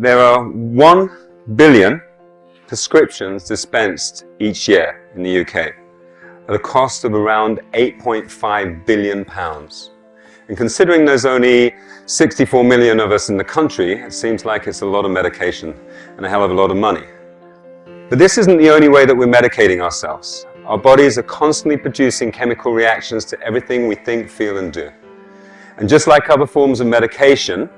there are 1 billion prescriptions dispensed each year in the UK at a cost of around £8.5 billion. And considering there's only 64 million of us in the country, it seems like it's a lot of medication and a hell of a lot of money. But this isn't the only way that we're medicating ourselves. Our bodies are constantly producing chemical reactions to everything we think, feel and do. And just like other forms of medication,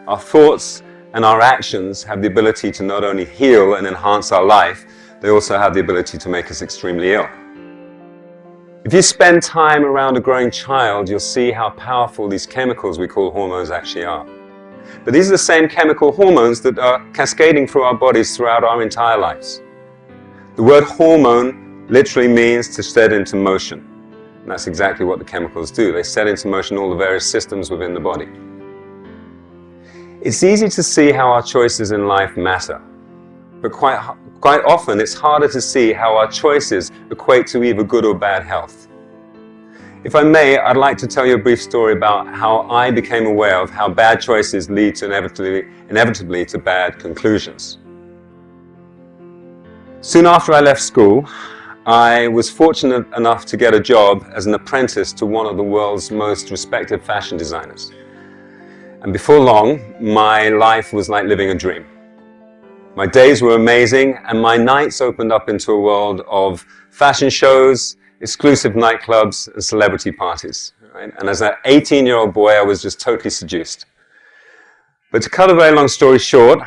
our thoughts and our actions have the ability to not only heal and enhance our life, they also have the ability to make us extremely ill. If you spend time around a growing child, you'll see how powerful these chemicals we call hormones actually are. But these are the same chemical hormones that are cascading through our bodies throughout our entire lives. The word hormone literally means to set into motion. And that's exactly what the chemicals do. They set into motion all the various systems within the body. It's easy to see how our choices in life matter. But quite often it's harder to see how our choices equate to either good or bad health. If I may, I'd like to tell you a brief story about how I became aware of how bad choices lead to inevitably to bad conclusions. Soon after I left school, I was fortunate enough to get a job as an apprentice to one of the world's most respected fashion designers. And before long, my life was like living a dream. My days were amazing, and my nights opened up into a world of fashion shows, exclusive nightclubs, and celebrity parties. Right? And as an 18-year-old boy, I was just totally seduced. But to cut a very long story short,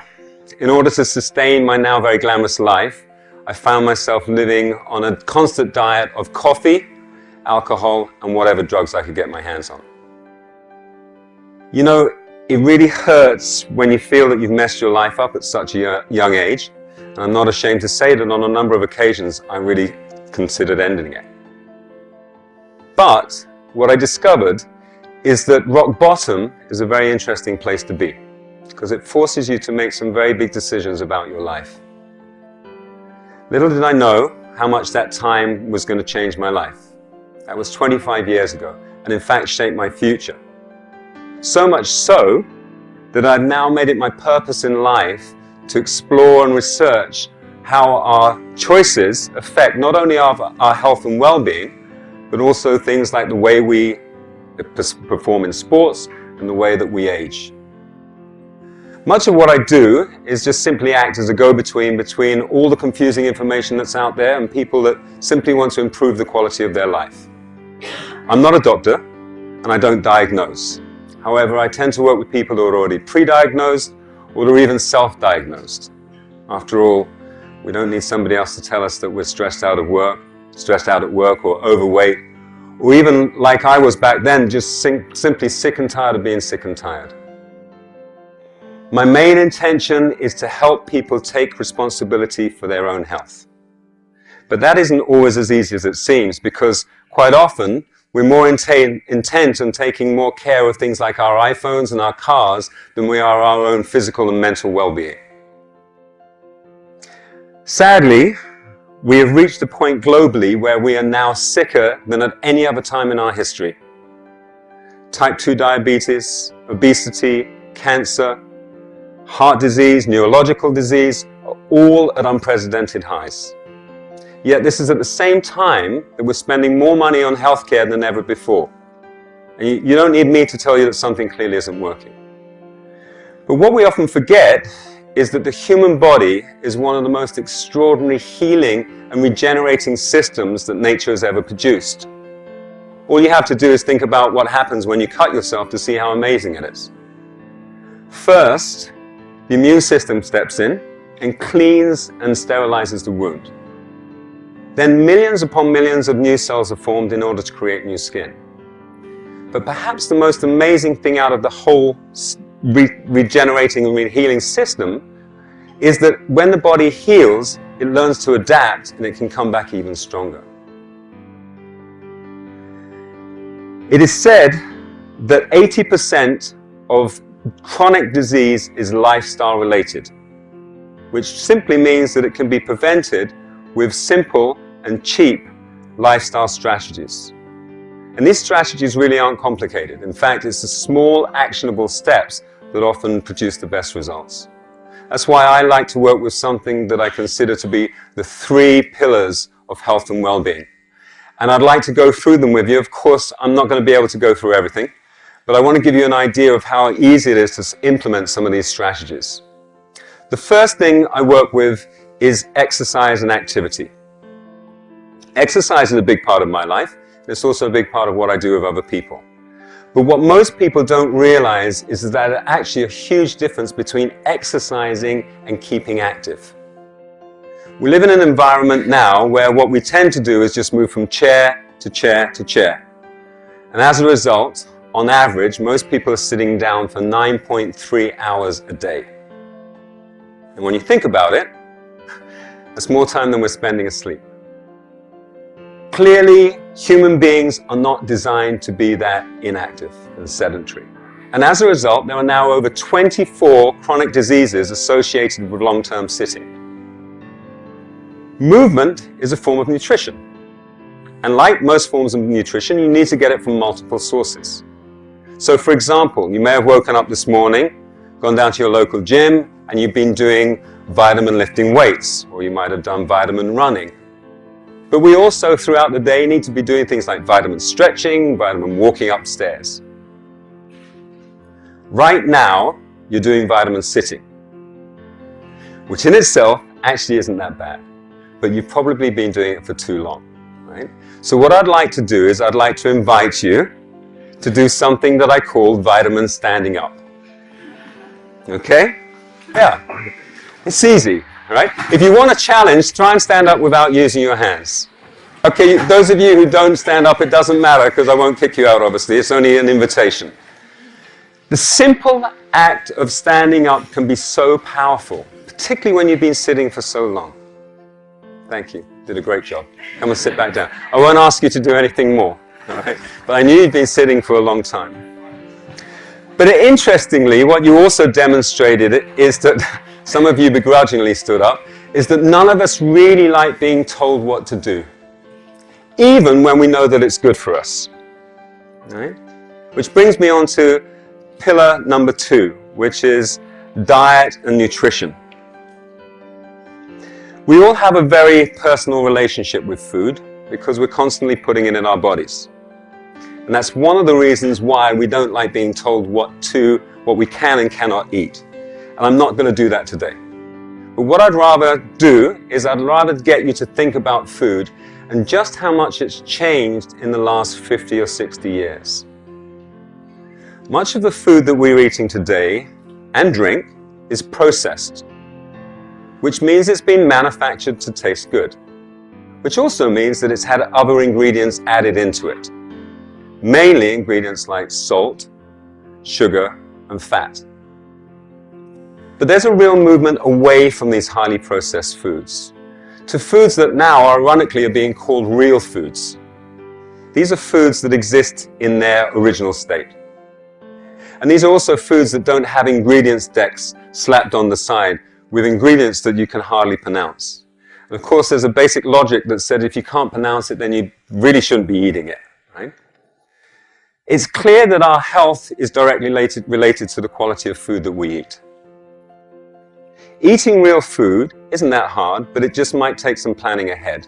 in order to sustain my now very glamorous life, I found myself living on a constant diet of coffee, alcohol, and whatever drugs I could get my hands on. You know, it really hurts when you feel that you've messed your life up at such a young age. And I'm not ashamed to say that on a number of occasions I really considered ending it. But what I discovered is that rock bottom is a very interesting place to be, because it forces you to make some very big decisions about your life. Little did I know how much that time was going to change my life. That was 25 years ago, and in fact shaped my future. So much so that I've now made it my purpose in life to explore and research how our choices affect not only our health and well-being, but also things like the way we perform in sports and the way that we age. Much of what I do is just simply act as a go-between between all the confusing information that's out there and people that simply want to improve the quality of their life. I'm not a doctor, and I don't diagnose. However, I tend to work with people who are already pre-diagnosed or are even self-diagnosed. After all, we don't need somebody else to tell us that we're stressed out at work or overweight, or even like I was back then, just simply sick and tired of being sick and tired. My main intention is to help people take responsibility for their own health. But that isn't always as easy as it seems, because quite often we're more intent on taking more care of things like our iPhones and our cars than we are our own physical and mental well-being. Sadly, we have reached a point globally where we are now sicker than at any other time in our history. Type 2 diabetes, obesity, cancer, heart disease, neurological disease are all at unprecedented highs. Yet this is at the same time that we're spending more money on healthcare than ever before. And you don't need me to tell you that something clearly isn't working. But what we often forget is that the human body is one of the most extraordinary healing and regenerating systems that nature has ever produced. All you have to do is think about what happens when you cut yourself to see how amazing it is. First, the immune system steps in and cleans and sterilizes the wound. Then millions upon millions of new cells are formed in order to create new skin. But perhaps the most amazing thing out of the whole regenerating and healing system is that when the body heals, it learns to adapt and it can come back even stronger. It is said that 80% of chronic disease is lifestyle related, which simply means that it can be prevented with simple and cheap lifestyle strategies. And these strategies really aren't complicated. In fact, it's the small actionable steps that often produce the best results. That's why I like to work with something that I consider to be the 3 pillars of health and well-being. And I'd like to go through them with you. Of course, I'm not going to be able to go through everything, but I want to give you an idea of how easy it is to implement some of these strategies. The first thing I work with is exercise and activity. Exercise is a big part of my life. It's also a big part of what I do with other people. But what most people don't realize is that there's actually a huge difference between exercising and keeping active. We live in an environment now where what we tend to do is just move from chair to chair to chair. And as a result, on average, most people are sitting down for 9.3 hours a day. And when you think about it, that's more time than we're spending asleep. Clearly, human beings are not designed to be that inactive and sedentary. And as a result, there are now over 24 chronic diseases associated with long-term sitting. Movement is a form of nutrition. And like most forms of nutrition, you need to get it from multiple sources. So for example, you may have woken up this morning, gone down to your local gym, and you've been doing vitamin lifting weights, or you might have done vitamin running. But we also, throughout the day, need to be doing things like vitamin stretching, vitamin walking upstairs. Right now, you're doing vitamin sitting, which in itself actually isn't that bad, but you've probably been doing it for too long, right? So what I'd like to do is I'd like to invite you to do something that I call vitamin standing up. Okay? Yeah. It's easy, right? If you want a challenge, try and stand up without using your hands. Okay, those of you who don't stand up, it doesn't matter because I won't kick you out, obviously. It's only an invitation. The simple act of standing up can be so powerful, particularly when you've been sitting for so long. Thank you. Did a great job. Come and sit back down. I won't ask you to do anything more, right? But I knew you'd been sitting for a long time. But interestingly, what you also demonstrated is that some of you begrudgingly stood up, is that none of us really like being told what to do, even when we know that it's good for us. Right? Which brings me on to pillar number 2, which is diet and nutrition. We all have a very personal relationship with food because we're constantly putting it in our bodies. And that's one of the reasons why we don't like being told what we can and cannot eat. And I'm not going to do that today. But what I'd rather do is I'd rather get you to think about food and just how much it's changed in the last 50 or 60 years. Much of the food that we're eating today and drink is processed, which means it's been manufactured to taste good, which also means that it's had other ingredients added into it, mainly ingredients like salt, sugar, and fat. But there's a real movement away from these highly processed foods to foods that now, ironically, are being called real foods. These are foods that exist in their original state. And these are also foods that don't have ingredients decks slapped on the side with ingredients that you can hardly pronounce. And of course, there's a basic logic that said if you can't pronounce it, then you really shouldn't be eating it, right? It's clear that our health is directly related to the quality of food that we eat. Eating real food isn't that hard, but it just might take some planning ahead,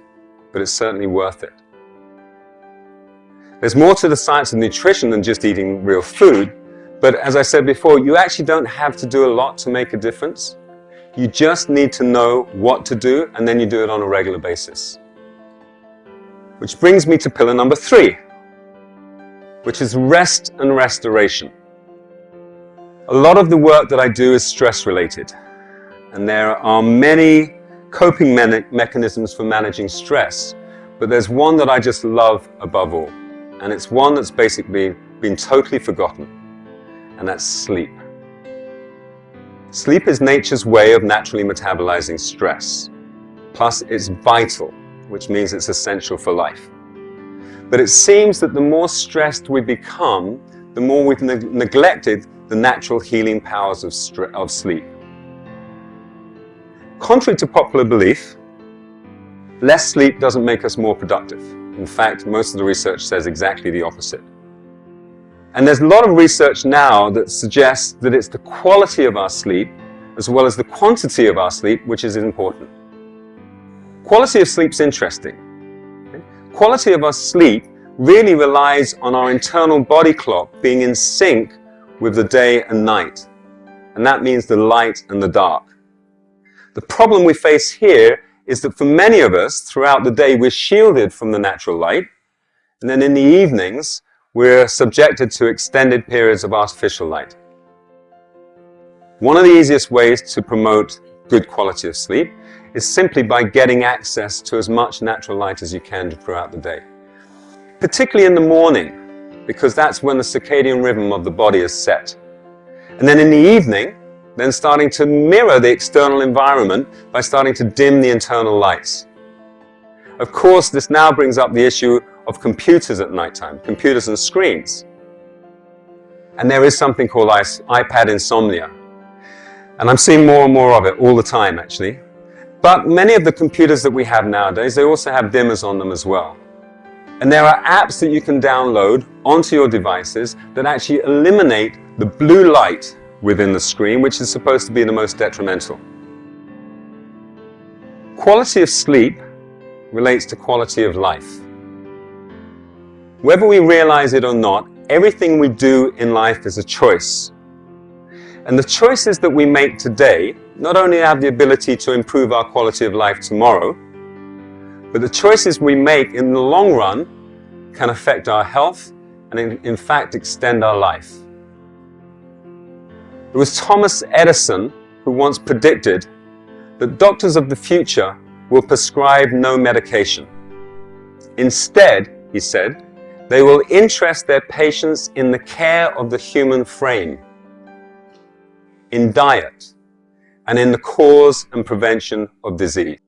but it's certainly worth it. There's more to the science of nutrition than just eating real food, but as I said before, you actually don't have to do a lot to make a difference. You just need to know what to do, and then you do it on a regular basis. Which brings me to pillar number 3, which is rest and restoration. A lot of the work that I do is stress-related, and there are many coping mechanisms for managing stress, but there's one that I just love above all, and it's one that's basically been totally forgotten, and that's sleep. Sleep is nature's way of naturally metabolizing stress. Plus, it's vital, which means it's essential for life. But it seems that the more stressed we become, the more we've neglected the natural healing powers of sleep. Contrary to popular belief, less sleep doesn't make us more productive. In fact, most of the research says exactly the opposite. And there's a lot of research now that suggests that it's the quality of our sleep as well as the quantity of our sleep, which is important. Quality of sleep's interesting. Quality of our sleep really relies on our internal body clock being in sync with the day and night. And that means the light and the dark. The problem we face here is that for many of us, throughout the day, we're shielded from the natural light. And then in the evenings, we're subjected to extended periods of artificial light. One of the easiest ways to promote good quality of sleep is simply by getting access to as much natural light as you can throughout the day. Particularly in the morning, because that's when the circadian rhythm of the body is set. And then in the evening, then starting to mirror the external environment by starting to dim the internal lights. Of course, this now brings up the issue of computers at nighttime, computers and screens. And there is something called iPad insomnia. And I'm seeing more and more of it all the time, actually. But many of the computers that we have nowadays, they also have dimmers on them as well. And there are apps that you can download onto your devices that actually eliminate the blue light within the screen, which is supposed to be the most detrimental. Quality of sleep relates to quality of life. Whether we realize it or not, everything we do in life is a choice. And the choices that we make today not only have the ability to improve our quality of life tomorrow, but the choices we make in the long run can affect our health and in fact extend our life. It was Thomas Edison who once predicted that doctors of the future will prescribe no medication. Instead, he said, they will interest their patients in the care of the human frame, in diet, and in the cause and prevention of disease.